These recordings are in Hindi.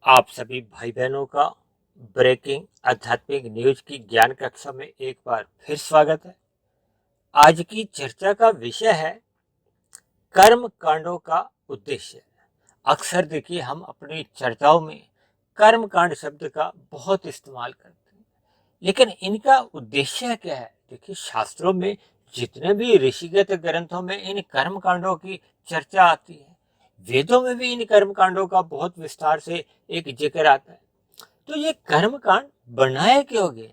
आप सभी भाई बहनों का ब्रेकिंग आध्यात्मिक न्यूज की ज्ञान कक्षा में एक बार फिर स्वागत है। आज की चर्चा का विषय है कर्म कांडों का उद्देश्य। अक्सर देखिए हम अपनी चर्चाओं में कर्म कांड शब्द का बहुत इस्तेमाल करते हैं, लेकिन इनका उद्देश्य क्या है? देखिए शास्त्रों में जितने भी ऋषिगत ग्रंथों में इन कर्म कांडों की चर्चा आती है, वेदों में भी इन कर्म कांडों का बहुत विस्तार से एक जिक्र आता है। तो ये कर्म कांड बनाए क्यों गए?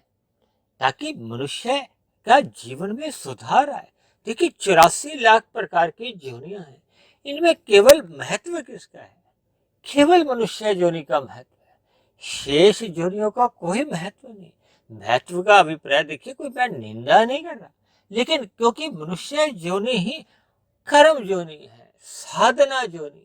ताकि मनुष्य का जीवन में सुधार आए। देखिए 84 लाख प्रकार की योनियां हैं, इनमें केवल महत्व किसका है? केवल मनुष्य योनि का महत्व है। शेष योनियों का कोई महत्व नहीं। महत्व का अभिप्राय देखिए, कोई मैं निंदा नहीं कर रहा, लेकिन क्योंकि मनुष्य योनि ही कर्म योनि है, साधना योनि है।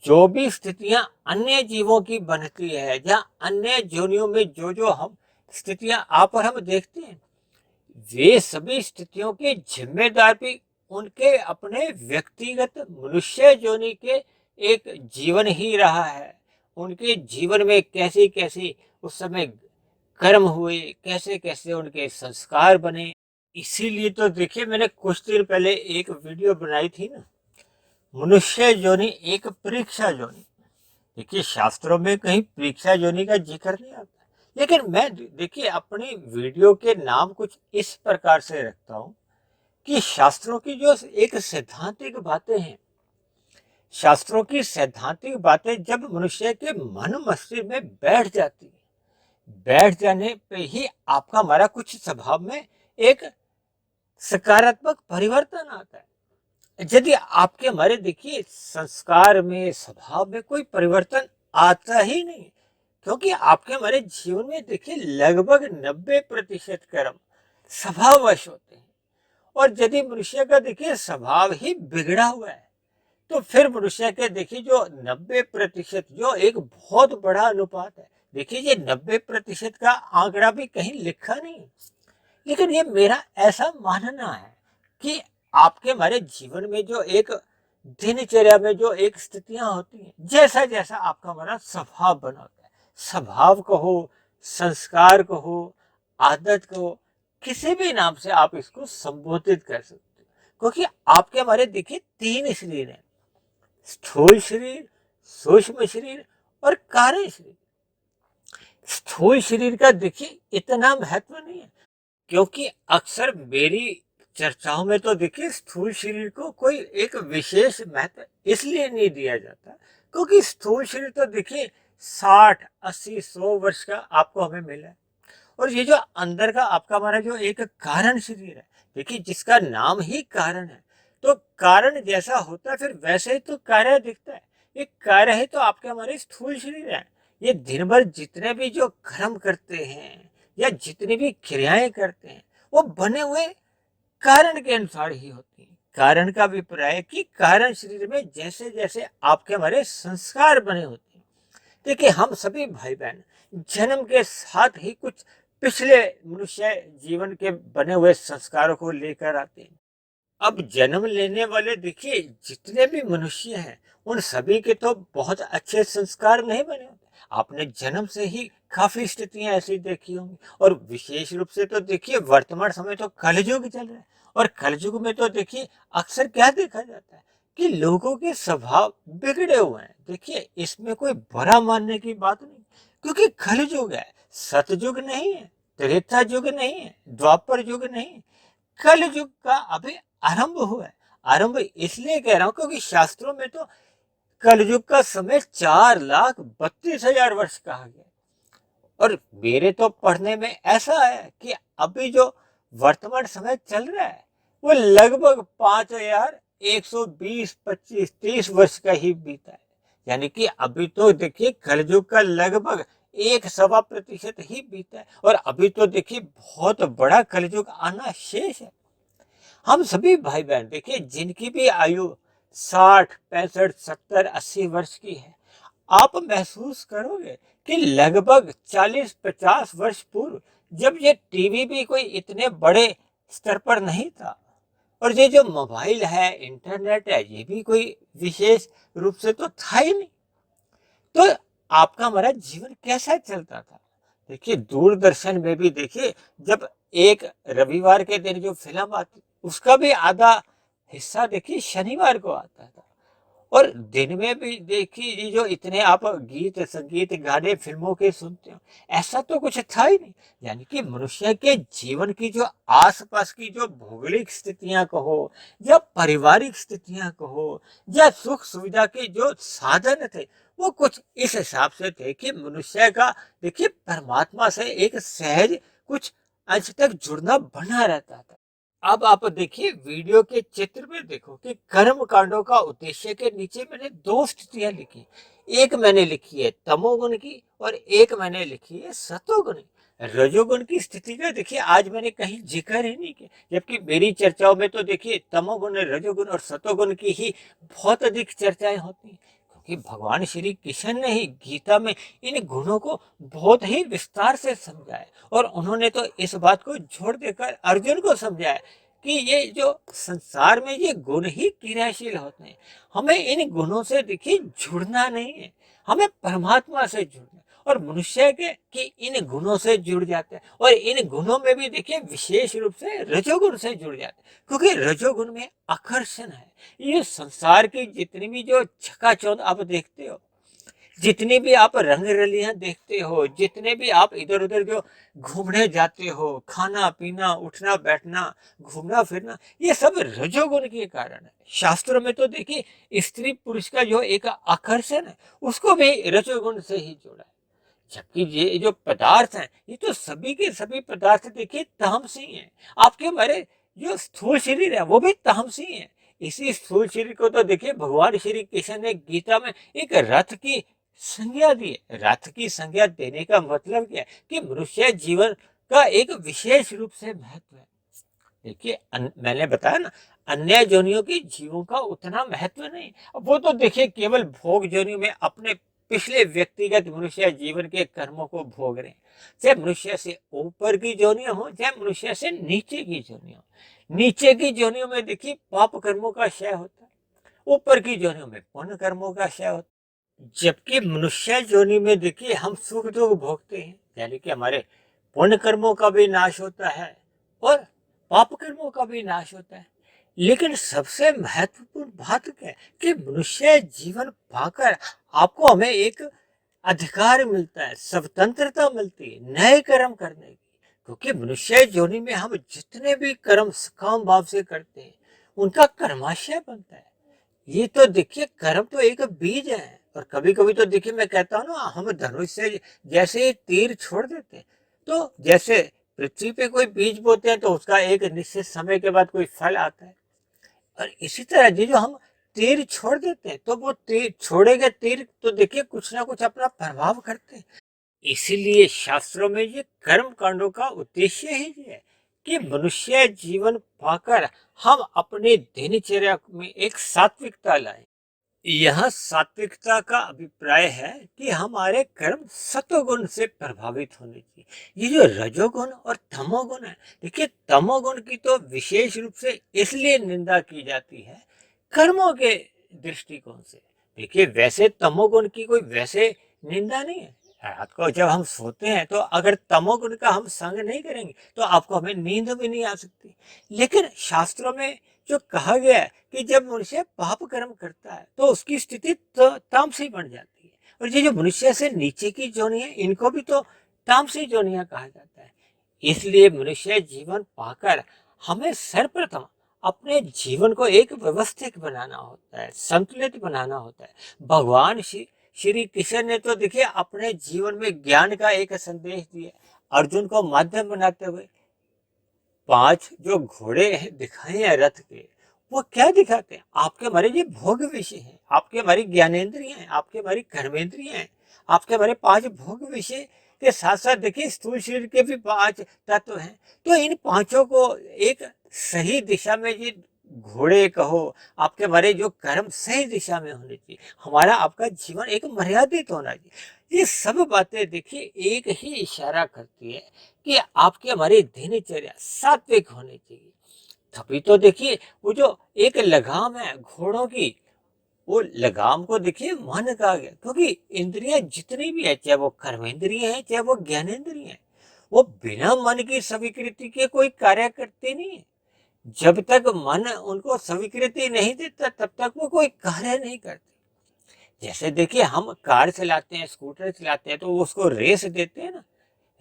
जो भी स्थितियां अन्य जीवों की बनती है या अन्य योनियों में जो जो हम स्थितियां आप और हम देखते हैं, वे सभी स्थितियों के जिम्मेदार भी उनके अपने व्यक्तिगत मनुष्य योनि के एक जीवन ही रहा है। उनके जीवन में कैसे कैसे उस समय कर्म हुए, कैसे कैसे उनके संस्कार बने। इसीलिए तो देखिए मैंने कुछ दिन पहले एक वीडियो बनाई थी ना, मनुष्य योनि एक परीक्षा योनि। देखिए शास्त्रों में कहीं परीक्षा योनि का जिक्र नहीं आता, लेकिन मैं देखिए अपनी वीडियो के नाम कुछ इस प्रकार से रखता हूं कि शास्त्रों की जो एक सैद्धांतिक बातें हैं, शास्त्रों की सैद्धांतिक बातें जब मनुष्य के मन मस्तिष्क में बैठ जाती है, बैठ जाने पे ही आपका हमारा कुछ स्वभाव में एक सकारात्मक परिवर्तन आता है। यदि आपके हमारे देखिए संस्कार में, स्वभाव में कोई परिवर्तन आता ही नहीं, क्योंकि आपके हमारे जीवन में देखिए लगभग 90% कर्म स्वभाववश होते हैं। और यदि मनुष्य का देखिए स्वभाव ही बिगड़ा हुआ है, तो फिर मनुष्य के देखिए जो 90% जो एक बहुत बड़ा अनुपात है, देखिए ये 90% का आंकड़ा भी कहीं लिखा नहीं है, लेकिन ये मेरा ऐसा मानना है कि आपके हमारे जीवन में जो एक दिनचर्या में जो एक स्थितियां होती हैं, जैसा जैसा आपका हमारा स्वभाव बना होता है, स्वभाव कहो, संस्कार कहो, आदत कहो, किसी भी नाम से आप इसको संबोधित कर सकते हो। क्योंकि आपके हमारे देखिए 3 शरीर हैं, स्थूल शरीर, सूक्ष्म शरीर और कार्य शरीर। स्थूल शरीर का देखिए इतना महत्व नहीं है, क्योंकि अक्सर मेरी चर्चाओं में तो देखिए स्थूल शरीर को कोई एक विशेष महत्व इसलिए नहीं दिया जाता, क्योंकि स्थूल शरीर तो देखिए 60, 80, 100 वर्ष का आपको हमें मिला है। और ये जो अंदर का आपका हमारा जो एक कारण शरीर है, देखिए जिसका नाम ही कारण है, तो कारण जैसा होता है फिर वैसे ही तो कार्य दिखता है। ये कार्य है तो आपके हमारे स्थूल शरीर है। ये दिन भर जितने भी जो कर्म करते हैं या जितनी भी क्रियाएं करते हैं, वो बने हुए कारण के अनुसार ही होती है। कारण का अभिप्राय है कि कारण शरीर में जैसे जैसे आपके हमारे संस्कार बने होते हैं। देखिए हम सभी भाई बहन जन्म के साथ ही कुछ पिछले मनुष्य जीवन के बने हुए संस्कारों को लेकर आते हैं। अब जन्म लेने वाले देखिए जितने भी मनुष्य हैं, उन सभी के तो बहुत अच्छे संस्कार नहीं बने होते। आपने जन्म से ही काफी स्थितियां ऐसी देखी होंगी, और विशेष रूप से तो देखिए वर्तमान समय तो कलयुग चल रहा है, और कलयुग में तो देखिए अक्सर क्या देखा जाता है कि लोगों के स्वभाव बिगड़े हुए हैं। देखिए इसमें कोई बुरा मानने की बात नहीं, क्योंकि कलयुग है, सतयुग नहीं है, त्रेता युग नहीं है, द्वापर युग नहीं है। कल युग का अभी आरंभ हुआ है। आरंभ इसलिए कह रहा हूं क्योंकि शास्त्रों में तो कलयुग का समय 4,32,000 वर्ष कहा गया। और मेरे तो पढ़ने में ऐसा है कि अभी जो वर्तमान समय चल रहा है, वो लगभग 5,120, 25, 30 वर्ष का ही बीता है। यानी कि अभी तो देखिए कलयुग का लगभग 1.25% ही बीता है, और अभी तो देखिए बहुत बड़ा कलयुग आना शेष है। हम सभी भाई बहन देखिए जिनकी भी आयु 60, 65, 70, 80 वर्ष की है, आप महसूस करोगे कि लगभग 40, 50 वर्ष पूर्व जब ये टीवी भी कोई इतने बड़े स्तर पर नहीं था, और ये जो मोबाइल है, इंटरनेट है, ये भी कोई विशेष रूप से तो था ही नहीं। तो आपका हमारा जीवन कैसा चलता था। देखिए दूरदर्शन में भी देखिए, जब एक रविवार के दिन जो फिल्म आती उसका भी आधा हिस्सा देखिए शनिवार को आता था। और दिन में भी देखिए ये जो इतने आप गीत संगीत गाने फिल्मों के सुनते हो, ऐसा तो कुछ था ही नहीं। यानी कि मनुष्य के जीवन की जो आसपास की जो भौगोलिक स्थितियां कहो या पारिवारिक स्थितियां कहो या सुख सुविधा के जो साधन थे, वो कुछ इस हिसाब से थे कि मनुष्य का देखिए परमात्मा से एक सहज कुछ अंश तक जुड़ना बना रहता था। अब आप देखिए वीडियो के चित्र में देखो कि कर्म कांडों का उद्देश्य के नीचे मैंने दो स्थितियां लिखी। एक मैंने लिखी है तमोगुण की और एक मैंने लिखी है सतोगुण की। रजोगुण की स्थिति का देखिए आज मैंने कहीं जिक्र ही नहीं किया, जबकि मेरी चर्चाओं में तो देखिए तमोगुण रजोगुण और सतोगुण की ही बहुत अधिक चर्चाएं होती हैं, क्योंकि भगवान श्री कृष्ण ने ही गीता में इन गुणों को बहुत ही विस्तार से समझाया। और उन्होंने तो इस बात को जोड़ देकर अर्जुन को समझाया कि ये जो संसार में ये गुण ही क्रियाशील होते हैं, हमें इन गुणों से देखिए जुड़ना नहीं है, हमें परमात्मा से जुड़ना है। और मनुष्य के कि इन गुणों से जुड़ जाते हैं, और इन गुणों में भी देखिए विशेष रूप से रजोगुण से जुड़ जाते हैं, क्योंकि रजोगुण में आकर्षण है। ये संसार की जितनी भी जो चकाचौंध आप देखते हो, जितनी भी आप रंग रलियां देखते हो, जितने भी आप इधर उधर जो घूमने जाते हो, खाना पीना उठना बैठना घूमना फिरना, ये सब रजोगुण के कारण है। शास्त्रों में तो देखिए स्त्री पुरुष का जो एक आकर्षण है उसको भी रजोगुण से ही जोड़ा है। जबकि ये जो पदार्थ हैं ये तो सभी के सभी पदार्थ देखिए तामसी हैं। आपके हमारे जो स्थूल शरीर है वो भी तामसी है। इसी स्थूल शरीर को तो देखिए भगवान श्री कृष्ण ने गीता में एक रथ की संज्ञा दी है। रथ की संज्ञा देने का मतलब क्या है कि मनुष्य जीवन का एक विशेष रूप से महत्व है। देखिए मैंने बताया ना, अन्य जोनियों की जीवों का उतना महत्व नहीं। वो तो देखिए केवल भोग जोनियों में अपने पिछले व्यक्तिगत मनुष्य जीवन के कर्मों को भोग रहे हैं। चाहे मनुष्य से ऊपर की जोनियां हो चाहे मनुष्य से नीचे की जोनियां हो। नीचे की जोनियों में देखिए पाप कर्मों का क्षय होता है, ऊपर की जोनियों में पुण्य कर्मों का क्षय होता है। जबकि मनुष्य जोनि में देखिए हम सुख दुख भोगते हैं, यानी कि हमारे पुण्य कर्मों का भी नाश होता है और पाप कर्मों का भी नाश होता है। लेकिन सबसे महत्वपूर्ण बात क्या है कि मनुष्य जीवन पाकर आपको हमें एक अधिकार मिलता है, स्वतंत्रता मिलती है नए कर्म करने की। क्योंकि मनुष्य योनि में हम जितने भी कर्म सकाम भाव से करते हैं उनका कर्माशय बनता है। ये तो देखिए कर्म तो एक बीज है। और कभी कभी तो देखिए मैं कहता हूँ ना, हम धनुष से जैसे ही तीर छोड़ देते हैं, तो जैसे पृथ्वी पे कोई बीज बोते हैं तो उसका एक निश्चित समय के बाद कोई फल आता है। और इसी तरह ये जो हम तीर छोड़ देते हैं तो वो तीर छोड़े गए तीर तो देखिए कुछ ना कुछ अपना प्रभाव करते हैं। इसीलिए शास्त्रों में ये कर्म कांडों का उद्देश्य ही ये है कि मनुष्य जीवन पाकर हम अपनी दिनचर्या में एक सात्विकता लाएं। यह सात्विकता का अभिप्राय है कि हमारे कर्म सत्वगुण से प्रभावित होने चाहिए। ये जो रजोगुण और तमोगुण है, देखिए तमोगुण की तो विशेष रूप से इसलिए निंदा की जाती है कर्मों के दृष्टिकोण से। देखिए वैसे तमोगुण की कोई वैसे निंदा नहीं है। रात को जब हम सोते हैं तो अगर तमोगुण का हम संग नहीं करेंगे तो आपको हमें नींद भी नहीं आ सकती। लेकिन शास्त्रों में जो कहा गया है कि जब मनुष्य पाप कर्म करता है तो उसकी स्थिति तामसी बन जाती है। और ये जो मनुष्य से नीचे की जोनि है इनको भी तो तामसी जोनियां कहा जाता है। इसलिए मनुष्य जीवन पाकर हमें सर्वप्रथम अपने जीवन को एक व्यवस्थित बनाना होता है, संतुलित बनाना होता है। भगवान श्री कृष्ण ने तो देखिए अपने जीवन में ज्ञान का एक संदेश दिया अर्जुन को माध्यम बनाते हुए। 5 जो घोड़े दिखाए हैं रथ के, वो क्या दिखाते हैं? आपके हमारे ये भोग विषय है, आपके हमारी ज्ञानेंद्रिय हैं, आपके हमारी कर्मेंद्रिय हैं, आपके हमारे 5 भोग विषय के साथ साथ देखिए स्थूल शरीर के भी 5 तत्व हैं। तो इन पांचों को एक सही दिशा में ये घोड़े कहो, आपके हमारे जो कर्म सही दिशा में होने चाहिए, हमारा आपका जीवन एक मर्यादित होना चाहिए। ये सब बातें देखिए एक ही इशारा करती है कि आपकी हमारी दिनचर्या सात्विक होनी चाहिए। तभी तो देखिए वो जो एक लगाम है घोड़ों की, वो लगाम को देखिए मन कहा गया, क्योंकि इंद्रियां जितनी भी है, चाहे वो कर्मेंद्रिय है चाहे वो ज्ञानेंद्रिय है, वो बिना मन की स्वीकृति के कोई कार्य करते नहीं है। जब तक मन उनको स्वीकृति नहीं देता तब तक वो कोई कार्य नहीं करते। जैसे देखिए हम कार चलाते हैं, स्कूटर चलाते हैं, तो वो उसको रेस देते हैं ना,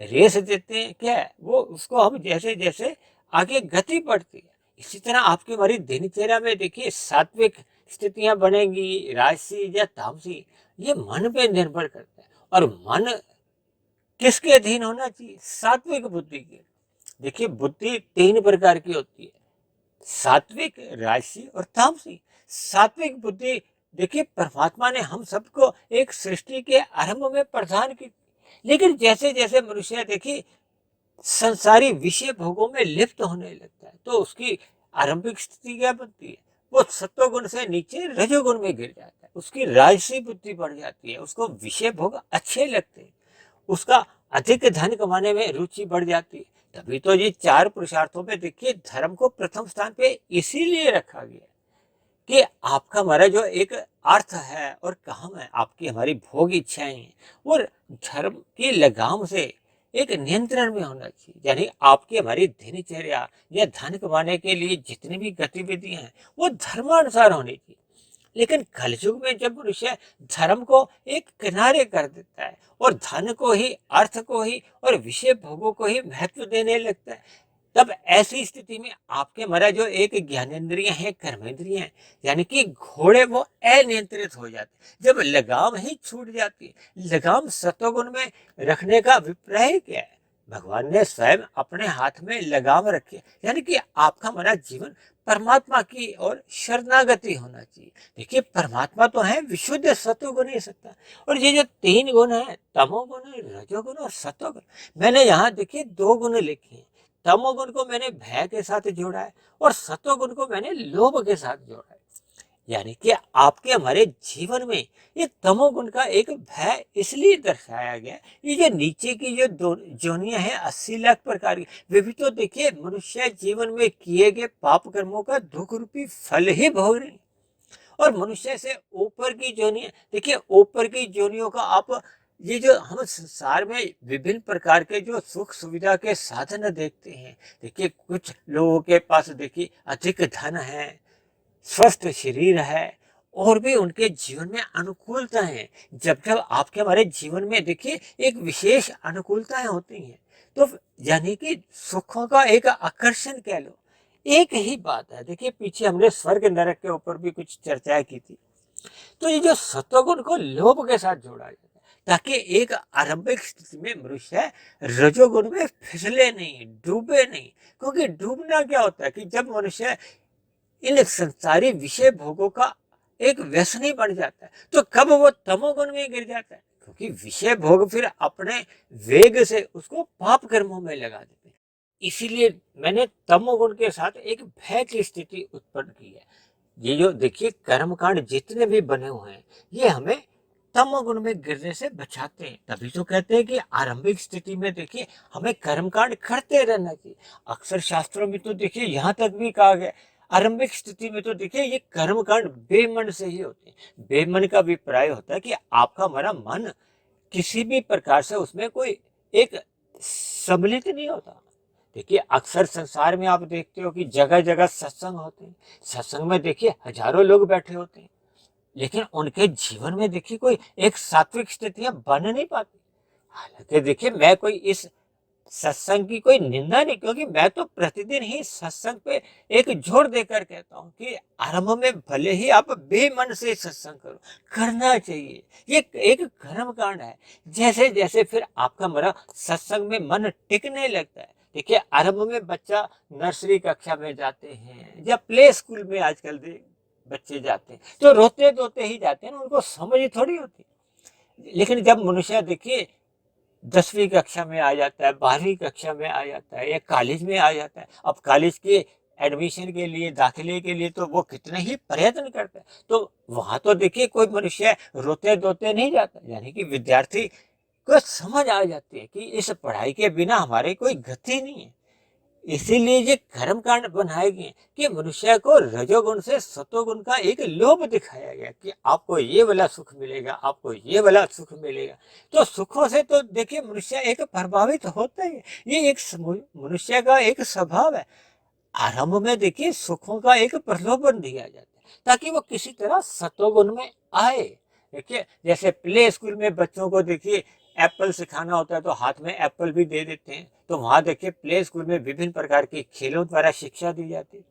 रेस देते हैं क्या है? वो उसको हम जैसे जैसे आगे गति बढ़ती है, इसी तरह आपकी हमारी दिनचर्या में देखिए सात्विक स्थितियां बनेंगी, राजसी या तामसी, ये मन पे निर्भर करता है। और मन किसके अधीन होना चाहिए? सात्विक बुद्धि के। देखिए बुद्धि 3 प्रकार की होती है, सात्विक, राजसी और तामसी। सात्विक बुद्धि देखिए परमात्मा ने हम सबको एक सृष्टि के आरंभ में प्रदान की, लेकिन जैसे जैसे मनुष्य देखिए संसारी विषय भोगों में लिप्त होने लगता है, तो उसकी आरंभिक स्थिति क्या बनती है? वो सत्वगुण से नीचे रजोगुण में गिर जाता है, उसकी राजसी बुद्धि बढ़ जाती है, उसको विषय भोग अच्छे लगते हैं, उसका अधिक धन कमाने में रुचि बढ़ जाती है। तभी तो ये 4 पुरुषार्थों में देखिए धर्म को प्रथम स्थान पे इसीलिए रखा गया कि आपका हमारा जो एक अर्थ है और काम है, आपकी हमारी भोग इच्छाएं हैं, वो धर्म की लगाम से एक नियंत्रण में होना चाहिए। यानी आपकी हमारी दिनचर्या या धन कमाने के लिए जितनी भी गतिविधियां हैं वो धर्मानुसार होनी चाहिए। लेकिन कलयुग में जब मनुष्य धर्म को एक किनारे कर देता है और धन को ही, अर्थ को ही और विषय भोगों को ही महत्व देने लगता है, तब ऐसी स्थिति में आपके हमारा जो एक ज्ञानेंद्रिय है, कर्मेंद्रिय है, यानी कि घोड़े वो अनियंत्रित हो जाते। जब लगाम ही छूट जाती है, लगाम सत्वगुण में रखने का अभिप्राय क्या है? भगवान ने स्वयं अपने हाथ में लगाम रखी है, यानी कि आपका हमारा जीवन परमात्मा की और शरणागति होना चाहिए। देखिए परमात्मा तो है विशुद्ध सत्वगुण ही सत्ता, और ये जो 3 गुण है, तमोगुण, रजोगुण और सत्वगुण, मैंने यहाँ देखिए 2 गुण लिखे हैं। तमोगुण को मैंने भय के साथ जोड़ा है और सत्वगुण को मैंने लोभ के साथ जोड़ा है। यानी कि आपके हमारे जीवन में ये तमोगुण का एक भय इसलिए दर्शाया गया, ये जो नीचे की जो दो जोनियां हैं 80 लाख प्रकार की, वे भी तो देखिए मनुष्य जीवन में किए गए पाप कर्मों का दुख रूपी फल ही भोग रहे हैं। और मनुष्य से ऊपर की जोनियां देखिए, ऊपर की जोनियों का आप ये जो हम संसार में विभिन्न प्रकार के जो सुख सुविधा के साधन देखते हैं, देखिए कुछ लोगों के पास देखिए अधिक धन है, स्वस्थ शरीर है, और भी उनके जीवन में अनुकूलताएं हैं। जब जब आपके हमारे जीवन में देखिए एक विशेष अनुकूलताएं होती हैं, तो यानी कि सुखों का एक आकर्षण कह लो। एक ही बात है, देखिए पीछे हमने स्वर्ग नरक के ऊपर भी कुछ चर्चाएं की थी। तो ये जो सत्वगुण को लोभ के साथ जोड़ा जाता है, ताकि एक आरंभिक स्थिति में मनुष्य रजोगुण में फिसले नहीं, डूबे नहीं। क्योंकि डूबना क्या होता है कि जब मनुष्य इन संसारी विषय भोगों का एक व्यसनी बन जाता है, तो कब वो तमोगुण में गिर जाता है, क्योंकि विषय भोग फिर अपने वेग से उसको पाप कर्मों में लगा देते हैं। इसीलिए मैंने तमोगुण के साथ एक भय की स्थिति उत्पन्न की है। ये जो देखिए कर्मकांड जितने भी बने हुए हैं, ये हमें तमोगुण में गिरने से बचाते हैं। तभी तो कहते हैं कि आरंभिक स्थिति में देखिए हमें कर्मकांड करते रहना चाहिए। अक्सर शास्त्रों में तो देखिए यहाँ तक भी कहा गया, आरंभिक स्थिति में तो देखिए ये कर्मकांड बेमन से ही होते हैं। बेमन का अभिप्राय होता है कि आपका हमारा मन किसी भी प्रकार से उसमें कोई एक सम्मिलित नहीं होता। देखिए अक्सर संसार में आप देखते हो कि जगह जगह सत्संग होते हैं, सत्संग में देखिए हजारों लोग बैठे होते हैं, लेकिन उनके जीवन में देखिए कोई एक सात्विक स्थितियां बन नहीं पाती। हालांकि देखिए मैं कोई इस सत्संग की कोई निंदा नहीं, क्योंकि मैं तो प्रतिदिन ही सत्संग पे एक जोर देकर कहता हूँ कि आरंभ में भले ही आप बेमन से सत्संग करो, करना चाहिए, ये एक कर्म कांड है। जैसे जैसे फिर आपका मेरा सत्संग में मन टिकने लगता है, देखिए आरंभ में बच्चा नर्सरी कक्षा में जाते हैं या प्ले स्कूल में आजकल बच्चे जाते हैं, तो रोते धोते ही जाते हैं, उनको समझ थोड़ी होती। लेकिन जब मनुष्य देखिए 10वीं कक्षा में आ जाता है, 12वीं कक्षा में आ जाता है या कॉलेज में आ जाता है, अब कॉलेज के एडमिशन के लिए, दाखिले के लिए तो वो कितने ही प्रयत्न करता है, तो वहां तो देखिए कोई मनुष्य रोते धोते नहीं जाता। यानी कि विद्यार्थी को समझ आ जाती है कि इस पढ़ाई के बिना हमारी कोई गति नहीं है। इसीलिए ये कर्म कांड बनाए गए कि मनुष्य को रजोगुण से सतोगुण का एक लोभ दिखाया गया कि आपको ये वाला सुख मिलेगा, आपको ये वाला सुख मिलेगा। तो सुखों से तो देखिए मनुष्य एक प्रभावित होता है, ये एक मनुष्य का एक स्वभाव है। आरंभ में देखिए सुखों का एक प्रलोभन दिया जाता है ताकि वो किसी तरह सतोगुण में आए। देखिए जैसे प्ले स्कूल में बच्चों को देखिए एप्पल सिखाना होता है तो हाथ में एप्पल भी दे देते हैं, तो वहां देखिए प्ले स्कूल में विभिन्न प्रकार की खेलों द्वारा शिक्षा दी जाती है।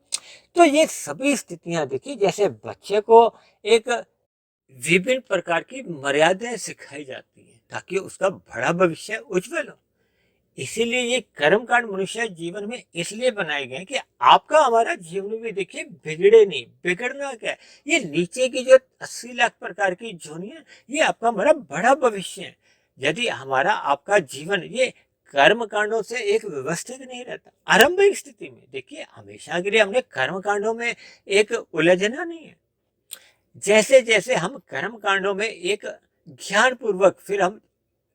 तो ये सभी स्थितियां देखिए जैसे बच्चे को एक विभिन्न प्रकार की मर्यादाएं सिखाई जाती है ताकि उसका बड़ा भविष्य उज्जवल हो। इसीलिए ये कर्म कांड मनुष्य जीवन में इसलिए बनाए गए कि आपका हमारा जीवन भी देखिए बिगड़े नहीं। बिगड़ना क्या है, ये नीचे की जो 80 लाख प्रकार की जोनियां, ये आपका हमारा बड़ा भविष्य है। यदि हमारा आपका जीवन ये कर्म कांडों से एक व्यवस्थित नहीं रहता, आरंभिक स्थिति में देखिए हमेशा के लिए हमने कर्म कांडों में एक उलझना नहीं है। जैसे जैसे हम कर्म कांडों में एक ज्ञान पूर्वक फिर हम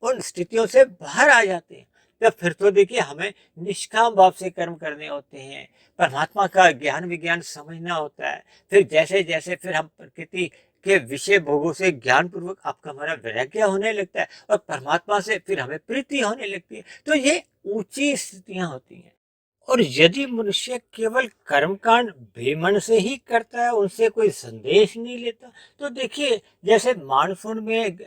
उन स्थितियों से बाहर आ जाते हैं, तब फिर तो देखिए हमें निष्काम भाव से कर्म करने होते हैं, परमात्मा का ज्ञान विज्ञान समझना होता है। फिर जैसे जैसे फिर हम प्रकृति के विषय भोगों से ज्ञान पूर्वक आपका हमारा वैराग्य होने लगता है और परमात्मा से फिर हमें प्रीति होने लगती है। तो ये ऊंची स्थितियां होती हैं। और यदि मनुष्य केवल कर्मकांड बेमन से ही करता है, उनसे कोई संदेश नहीं लेता, तो देखिए जैसे मानसून में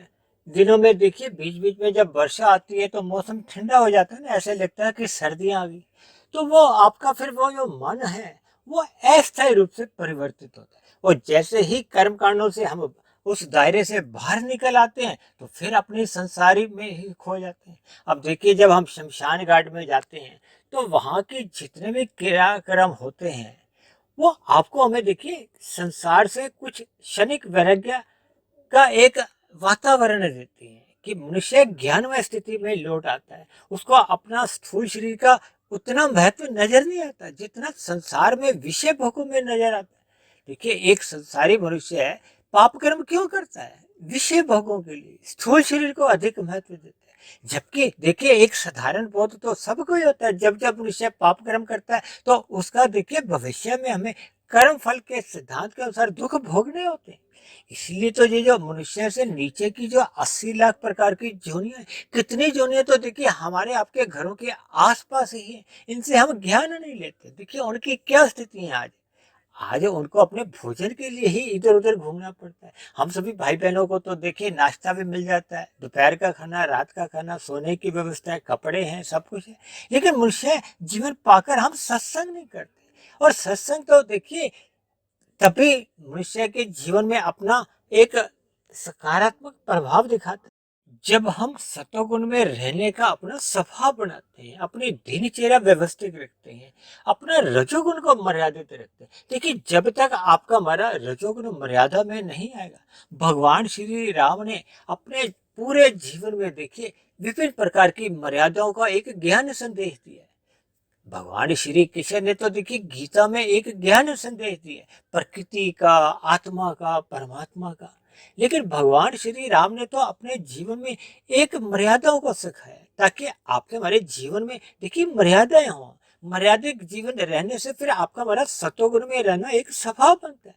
दिनों में देखिए बीच बीच में जब वर्षा आती है तो मौसम ठंडा हो जाता है ना, ऐसे लगता है कि सर्दियां आ गई। तो वो आपका फिर वो जो मन है वो अस्थायी रूप से परिवर्तित होता है। और जैसे ही कर्म कांडों से हम उस दायरे से बाहर निकल आते हैं तो फिर अपने संसारी में ही खो जाते हैं। अब देखिए जब हम शमशान घाट में जाते हैं तो वहां के जितने भी क्रियाक्रम होते हैं वो आपको हमें देखिए संसार से कुछ क्षणिक वैराग्य का एक वातावरण देती है कि मनुष्य ज्ञानमय स्थिति में लौट आता है। उसको अपना स्थूल शरीर का उतना महत्व नजर नहीं आता जितना संसार में विषय भोगों में नजर आता है। देखिए एक संसारी मनुष्य है, पाप कर्म क्यों करता है? विषय भोगों के लिए, स्थूल शरीर को अधिक महत्व देता है। जबकि देखिए एक साधारण बोध तो सबको ही होता है, जब जब मनुष्य पाप कर्म करता है तो उसका देखिए भविष्य में हमें कर्म फल के सिद्धांत के अनुसार दुख भोगने होते हैं। इसलिए तो ये जो मनुष्य से नीचे की जो 80 लाख प्रकार की जोनियां हैं, कितनी जोनियां तो देखिए हमारे आपके घरों के आसपास ही है, इनसे हम ज्ञान नहीं लेते। देखिए उनकी क्या स्थिति है आज। आज उनको अपने भोजन के लिए ही इधर उधर घूमना पड़ता है। हम सभी भाई बहनों को तो देखिए नाश्ता भी मिल जाता है, दोपहर का खाना, रात का खाना, सोने की व्यवस्था है, कपड़े हैं, सब कुछ है। लेकिन मनुष्य जीवन पाकर हम सत्संग नहीं करते। और सत्संग तो देखिए तभी मनुष्य के जीवन में अपना एक सकारात्मक प्रभाव दिखाता है जब हम सतोगुण में रहने का अपना स्वभाव बनाते हैं, अपनी दिनचर्या व्यवस्थित रखते हैं, अपना रजोगुण को मर्यादित रखते हैं। देखिए जब तक आपका हमारा रजोगुण मर्यादा में नहीं आएगा, भगवान श्री राम ने अपने पूरे जीवन में देखिए विभिन्न प्रकार की मर्यादाओं का एक ज्ञान संदेश दिया है। भगवान श्री कृष्ण ने तो देखिए गीता में एक ज्ञान संदेश दिया, प्रकृति का, आत्मा का, परमात्मा का। लेकिन भगवान श्री राम ने तो अपने जीवन में एक मर्यादाओं को सिखाया ताकि आपके हमारे जीवन में देखिए मर्यादाएं हों। मर्यादित जीवन रहने से फिर आपका हमारा सतोगुण में रहना एक स्वभाव बनता है।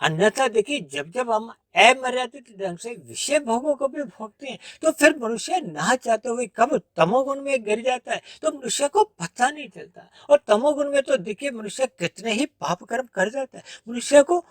अन्यथा देखिए जब जब हम अमर्यादित ढंग से विषय भोगों को भी भोगते हैं तो फिर मनुष्य ना चाहते हुए कब तमोगुण में गिर जाता है तो मनुष्य को पता नहीं चलता। और तमोगुण में तो देखिए मनुष्य कितने ही पाप कर्म कर जाता है, मनुष्य को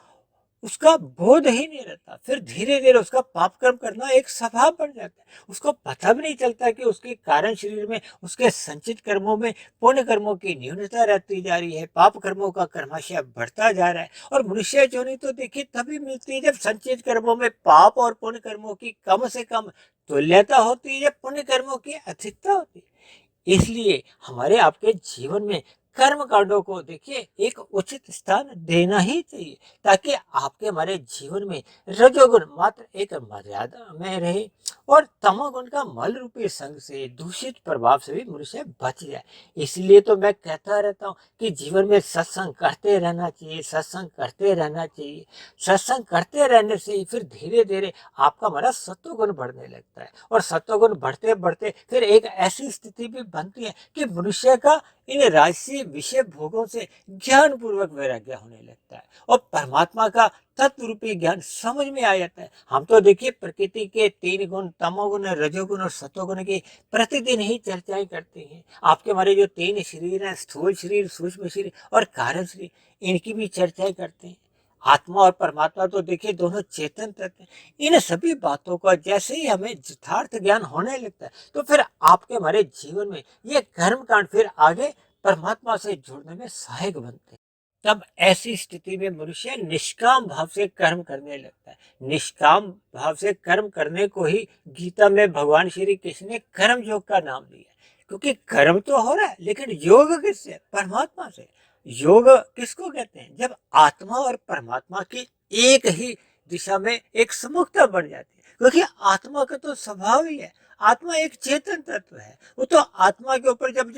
उसका बोध ही नहीं रहता। फिर धीरे धीरे उसका पाप कर्म करना एक स्वभाव बन जाता है, उसको पता भी नहीं चलता कि उसके कारण शरीर में उसके संचित कर्मों में पुण्य कर्मों की न्यूनता रहती जा रही है, पाप कर्मों का कर्माशय बढ़ता जा रहा है। और मनुष्य जोनि तो देखिए तभी मिलती है जब संचित कर्मों में पाप और पुण्य कर्मों की कम से कम तुल्यता होती है, जब पुण्य कर्मों की अधिकता होती है। इसलिए हमारे आपके जीवन में कर्म कांडों को देखिए एक उचित स्थान देना ही चाहिए ताकि आपके हमारे जीवन में रजोगुण मात्र एक मर्यादा में रहे और तमोगुण का मल रूपी संग से, दूषित प्रभाव से भी मनुष्य बच जाए। इसलिए तो मैं कहता रहता हूँ कि जीवन में सत्संग करते रहना चाहिए, सत्संग करते रहना चाहिए। सत्संग करते रहने से ही फिर धीरे धीरे आपका हमारा सत्वगुण बढ़ने लगता है और सत्वगुण बढ़ते बढ़ते फिर एक ऐसी स्थिति भी बनती है कि मनुष्य का इन राजसी विषय भोगों से ज्ञान पूर्वक वैराग्य होने लगता है और परमात्मा का तत्व रूपी ज्ञान समझ में आ जाता है। हम तो देखिए प्रकृति के 3 गुण, तमोगुण, रजोगुण और सतोगुण की प्रतिदिन ही चर्चाएं करते हैं। आपके हमारे जो 3 शरीर हैं, स्थूल शरीर, सूक्ष्म शरीर और कारण शरीर, इनकी भी चर्चाएं करते हैं। आत्मा और परमात्मा तो देखिए दोनों चेतन तत्व हैं। इन सभी बातों का जैसे ही हमें यथार्थ ज्ञान होने लगता है तो फिर आपके हमारे जीवन में ये कर्म कांड फिर आगे परमात्मा से जुड़ने में सहायक बनते हैं। तब ऐसी स्थिति में मनुष्य निष्काम भाव से कर्म करने लगता है। निष्काम भाव से कर्म करने को ही गीता में भगवान श्री कृष्ण ने कर्म योग का नाम दिया है। क्योंकि कर्म तो हो रहा है लेकिन योग किससे? परमात्मा से। योग किसको कहते हैं? जब आत्मा और परमात्मा की एक ही दिशा में एक समुखता बन जाती है। क्योंकि आत्मा का तो स्वभाव ही है, आत्मा एक चेतन तत्व है। वो तो आत्मा के ऊपर जब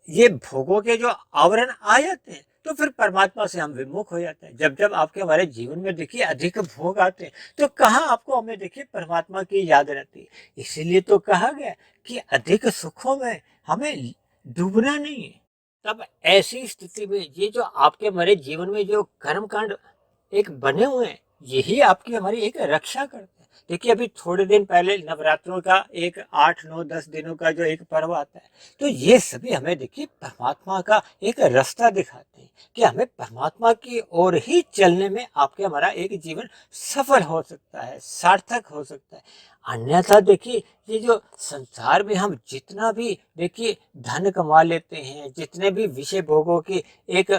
ये भोगों के जो आवरण आ जाते हैं तो फिर परमात्मा से हम विमुख हो जाते हैं। जब जब आपके हमारे जीवन में देखिए अधिक भोग आते हैं तो कहाँ आपको हमें देखिए परमात्मा की याद रहती है। इसीलिए तो कहा गया कि अधिक सुखों में हमें डूबना नहीं है। तब ऐसी स्थिति में ये जो आपके हमारे जीवन में जो कर्म कांड एक बने हुए हैं, यही आपकी हमारी एक रक्षा करते हैं। देखिए अभी थोड़े दिन पहले नवरात्रों का एक 8, 9, 10 दिनों का जो एक पर्व आता है, तो ये सभी हमें देखिए परमात्मा का एक रास्ता दिखाते हैं कि हमें परमात्मा की ओर ही चलने में आपके हमारा एक जीवन सफल हो सकता है, सार्थक हो सकता है। अन्यथा देखिए ये जो संसार में हम जितना भी देखिए धन कमा लेते हैं, जितने भी विषय भोगों की एक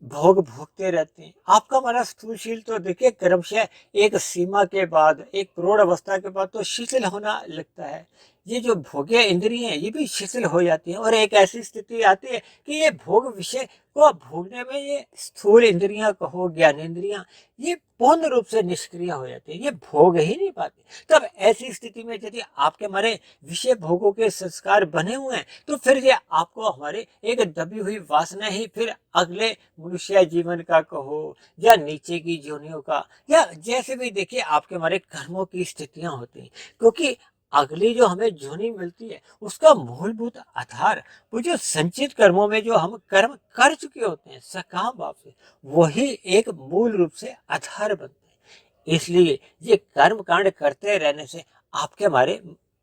भोग भोगते रहते हैं, आपका हमारा स्थूलशील तो देखिए क्रमशः एक सीमा के बाद, एक प्रौढ़ अवस्था के बाद तो शिथिल होना लगता है। ये जो भोग्य इंद्रियां हैं ये भी शिथिल हो जाती हैं और एक ऐसी स्थिति आती है कि ये भोग विषय को भोगने में ये स्थूल इंद्रियां कहो, ज्ञानेंद्रियां, ये पूर्ण रूप से निष्क्रिय हो जाती है, ये भोग ही नहीं पाती। तब ऐसी स्थिति में यदि आपके हमारे विषय भोगों के संस्कार बने हुए हैं तो फिर ये आपको हमारे एक दबी हुई वासना ही फिर अगले मनुष्य जीवन का कहो या नीचे की जोनियों का या जैसे भी देखिए आपके हमारे कर्मों की स्थितियां होती हैं। क्योंकि अगली जो हमें जोनी मिलती है उसका मूलभूत आधार वो जो संचित कर्मों में जो हम कर्म कर चुके होते हैं सकाम भाव से, वही एक मूल रूप से आधार बनते हैं। इसलिए ये कर्म कांड करते रहने से आपके हमारे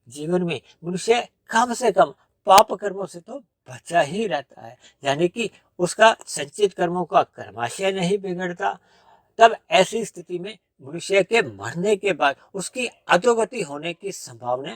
जीवन में मनुष्य कम से कम पाप कर्मों से तो बचा ही रहता है, यानी कि उसका संचित कर्मों का कर्माशय नहीं बिगड़ता। तब ऐसी स्थिति में मनुष्य के मरने के बाद उसकी अधोगति होने की संभावना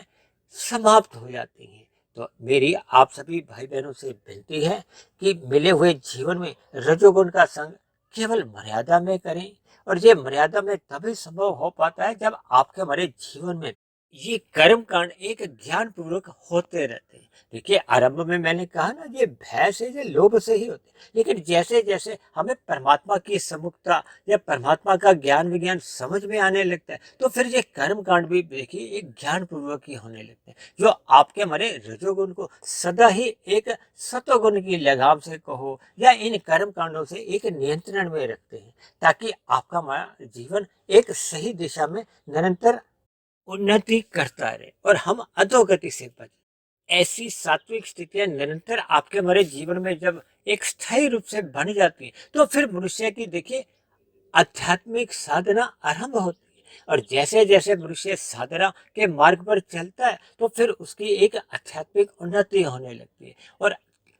समाप्त हो जाती है। तो मेरी आप सभी भाई बहनों से विनती है कि मिले हुए जीवन में रजोगुण का संग केवल मर्यादा में करें और ये मर्यादा में तभी संभव हो पाता है जब आपके हमारे जीवन में ये कर्म कांड एक ज्ञान पूर्वक होते रहते हैं। देखिए आरंभ में मैंने कहा ना ये भय से, ये लोभ से ही होते हैं, लेकिन जैसे जैसे हमें परमात्मा की सम्मुखता या परमात्मा का ज्ञान विज्ञान समझ में आने लगता है तो फिर ये कर्म कांड भी देखिए एक ज्ञान पूर्वक ही होने लगते हैं, जो आपके हमारे रजोगुण को सदा ही एक सतोगुण की लगाम से कहो या इन कर्म कांडों से एक नियंत्रण में रखते हैं, ताकि आपका हमारा जीवन एक सही दिशा में निरंतर उन्नति करता रहे और हम अधोगति से बचे। ऐसी सात्विक स्थितियां निरंतर आपके हमारे जीवन में जब एक स्थायी रूप से बन जाती हैं तो फिर मनुष्य की देखिए आध्यात्मिक साधना आरंभ होती है और जैसे जैसे मनुष्य साधना के मार्ग पर चलता है तो फिर उसकी एक आध्यात्मिक उन्नति होने लगती है। और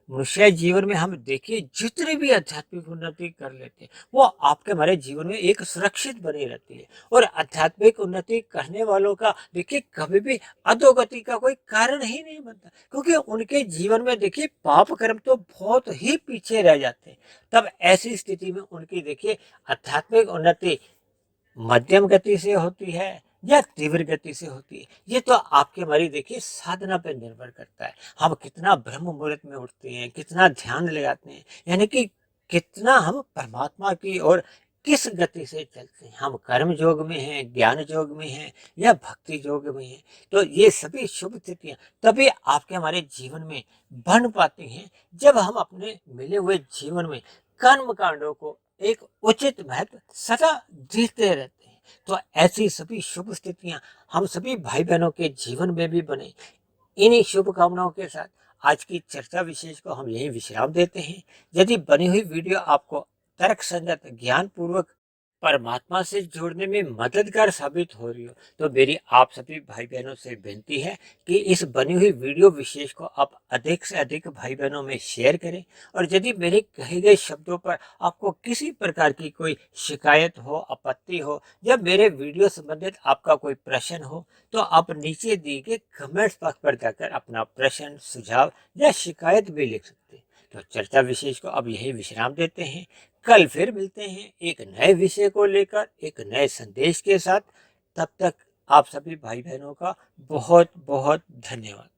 मनुष्य जीवन में हम देखिए जितनी भी आध्यात्मिक उन्नति कर लेते हैं वो आपके हमारे जीवन में एक सुरक्षित बनी रहती है और आध्यात्मिक उन्नति करने वालों का देखिए कभी भी अधोगति का कोई कारण ही नहीं बनता, क्योंकि उनके जीवन में देखिए पाप कर्म तो बहुत ही पीछे रह जाते हैं। तब ऐसी स्थिति में उनकी देखिए आध्यात्मिक उन्नति मध्यम गति से होती है या तीव्र गति से होती है, ये तो आपके हमारी देखिए साधना पर निर्भर करता है। हम कितना ब्रह्म मुहूर्त में उठते हैं, कितना ध्यान लगाते हैं, यानी कि कितना हम परमात्मा की ओर किस गति से चलते हैं। हम कर्म योग में हैं, ज्ञान योग में हैं या भक्ति योग में हैं। तो ये सभी शुभ स्थितियां तभी आपके हमारे जीवन में बन पाती हैं जब हम अपने मिले हुए जीवन में कर्म कांडों को एक उचित महत्व सदा देते रहते हैं। तो ऐसी सभी शुभ स्थितियां हम सभी भाई बहनों के जीवन में भी बने। इन्हीं शुभकामनाओं के साथ आज की चर्चा विशेष को हम यही विश्राम देते हैं। यदि बनी हुई वीडियो आपको तर्कसंगत, ज्ञानपूर्वक परमात्मा से जोड़ने में मददगार साबित हो रही हो, तो मेरी आप सभी भाई बहनों से विनती है कि इस बनी हुई वीडियो विशेष को आप अधिक से अधिक भाई बहनों में शेयर करें। और यदि मेरे कहे गए शब्दों पर आपको किसी प्रकार की कोई शिकायत हो, आपत्ति हो, या मेरे वीडियो संबंधित आपका कोई प्रश्न हो, तो आप नीचे दिए गए कमेंट्स बॉक्स पर जाकर अपना प्रश्न, सुझाव या शिकायत भी लिख सकते हैं। तो चर्चा विशेष को अब यही विश्राम देते हैं। कल फिर मिलते हैं एक नए विषय को लेकर, एक नए संदेश के साथ। तब तक आप सभी भाई बहनों का बहुत बहुत धन्यवाद।